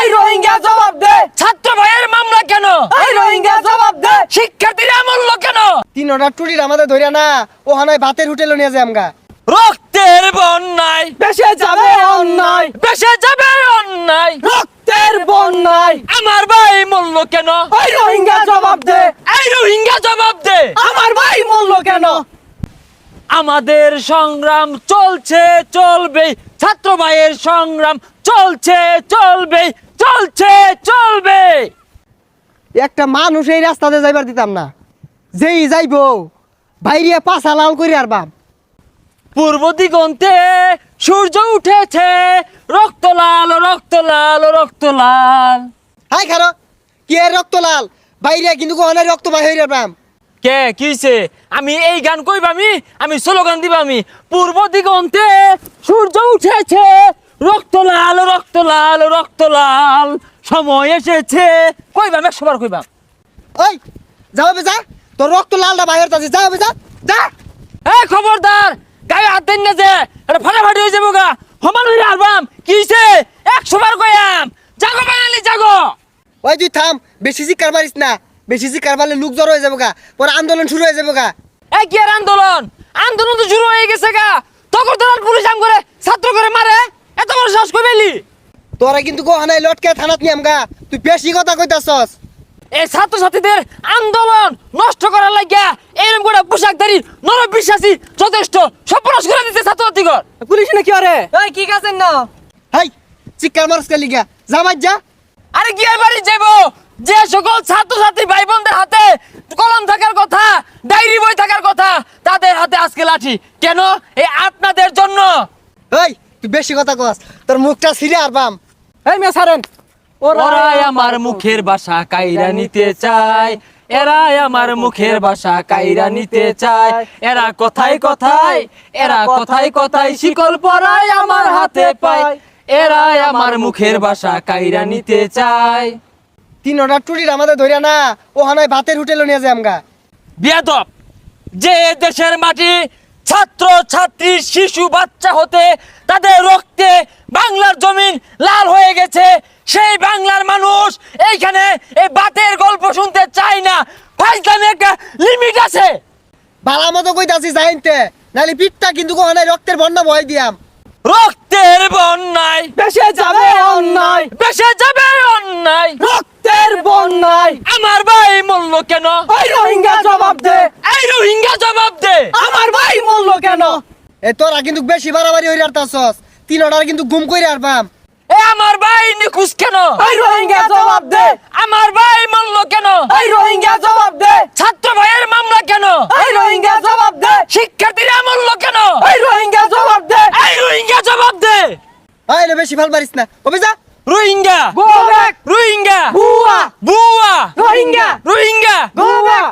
এই রোহিঙ্গা জবাব দে। ছাত্র ভাইয়ের মামলা কেন? এই রোহিঙ্গা জবাব দে। শিক্ষার্থীরা মূল্য কেন? 3টা টুরির আমাদের ধরিয়া না ওখানে ভাতের হোটেলে নিয়ে যায় আমগা। রক্তের বন্যায় বেশে যাবে অন্যায়, বেসে যাবে অন্যায়। রক্তের বন্যায় আমার ভাই মূল্য কেন? এই রোহিঙ্গা জবাব দে। এই রোহিঙ্গা জবাব দে। আমার ভাই মূল্য কেন? আমাদের সংগ্রাম চলছে চলবে, ছাত্র ভাইয়ের সংগ্রাম চলছে চলবে, চলছে চলবে। একটা মানুষ এই রাস্তাতে যাইবার দিতাম না, যেই যাইবো বাইরে পাছা লাল করি আর বাপ। পূর্ব দিগন্তে সূর্য উঠেছে, রক্ত লাল রক্ত লাল রক্ত লাল। হাই খারো কি এর রক্ত লাল বাইরে কিন্তু ওখানে রক্ত বাহির হইরা বাম। কে কিছে? আমি এই গান কইবামি, আমি স্লোগান দিবামি। পূর্ব দিগন্তে সূর্য উঠেছে, রক্ত লাল রক্ত লাল রক্ত লাল। সময় এসেছে কইবাম, 100 বার কইবাম। ওই যাও বেজা, তোর রক্ত লালটা বাহির আছে, যাও বেজা যা। এই খবরদার, গায়ে হাত দেন না যে, এটা ফাটাফাটি হয়ে যাবো গা। সমান হইরা আলবাম কিছে? 100 বার কইয়াম। জাগো বাঙালি জাগো। ওই তুই থাম, বেশি চিৎকার মারিস না, বেশি চিৎকার মারলে লোক জড়ো হয়ে যাবো গা, পরে আন্দোলন শুরু হয়ে যাবো গা। এই কি আর আন্দোলন? আন্দোলন তো শুরু হয়ে গেছে গা। তখন তো পুলিশ আম করে ছাত্র করে মারে, এত বড় সাহস কই পেলি? তোরা কিন্তু ওখানে লটকে থানাত নিয়াম গা, তুই বেশি কথা কইতাছস। এই ছাত্র ছাত্রীদের আন্দোলন নষ্ট করার লাগিয়া এরকম করে পোশাকধারী নরবিশ্বাসী যথেষ্ট সর্বনাশ করে দিতে ছাত্রছাত্রীগণ। পুলিশ না কি আরে? এই কি কাছেন না? হাই চিৎকার মারস কে লিগা, যা বাজ যা। আরে কি আর বাড়ি যাবো? যে সকল ছাত্রছাত্রী ভাই বোনদের হাতে কলম থাকার কথা, ডায়েরি বই থাকার কথা, তাদের হাতে আজকে লাঠি কেন? এই আপনাদের জন্য। এই তুই বেশি কথা কস, তোর মুখটা ছিঁড়ে আর বাম। এই মেয়ে ছাড়েন। ওরাই আমার মুখের ভাষা কাইরা নিতে চায়, এরাই আমার মুখের ভাষা কাইরা নিতে চায়। এরা কথায় কথায়, এরা কথায় কথায় শিকল পরায় আমার হাতে পায়। এরাই আমার মুখের ভাষা কাইরা নিতে চায়। 3টা টুরির আমাদের ধরিয়া না ওখানে ভাতের হোটেলে নিয়ে যায় আমগা। বেয়াদব, যে দেশের মাটি ছাত্র ছাত্রী শিশু বাচ্চা হতে তাদের রক্তে বাংলার জমিন লাল হয়ে গেছে, সেই বাংলার মানুষ এইখানে এই বাতের গল্প শুনতে চায় না। ফাইজলামে একটা লিমিট আছে। বালা মতো কইতাছি যাইনতে, নালি পিঠটা কিন্তু ওখানে রক্তের বন্যা বয় দিয়াম। রক্তের বন্যায় বেশে যাবে অন্যায়, বেসে যাবে অন্যায়। রক্তের বন্যায় আমার ভাই মূল্য কেন? এই রোহিঙ্গা জবাব দে। এই রোহিঙ্গা জবাব দে। আমার ভাই মূল্য কেন? এ তোরা কিন্তু বেশি বাড়াবাড়ি হইরা আরতাছস, 3টার কিন্তু গুম কইরা আর বাম। এ আমার ভাই নিখুঁজ কেন? এই রোহিঙ্গা জবাব দে। আমার ভাই মূল্য কেন? এই রোহিঙ্গা জবাব দে। ছাত্র ভাইয়ের মামলা কেন? এই রোহিঙ্গা জবাব দে। শিক্ষার্থীরা মূল্য কেন? এই রোহিঙ্গা জবাব দে। এই রোহিঙ্গা জবাব দে। আইলে বেশি ভাল পারিস না, ও বেজা। Rohingya Go back. রোহিঙ্গা বুয়া বুয়া রোহিঙ্গা রোহিঙ্গা Go back.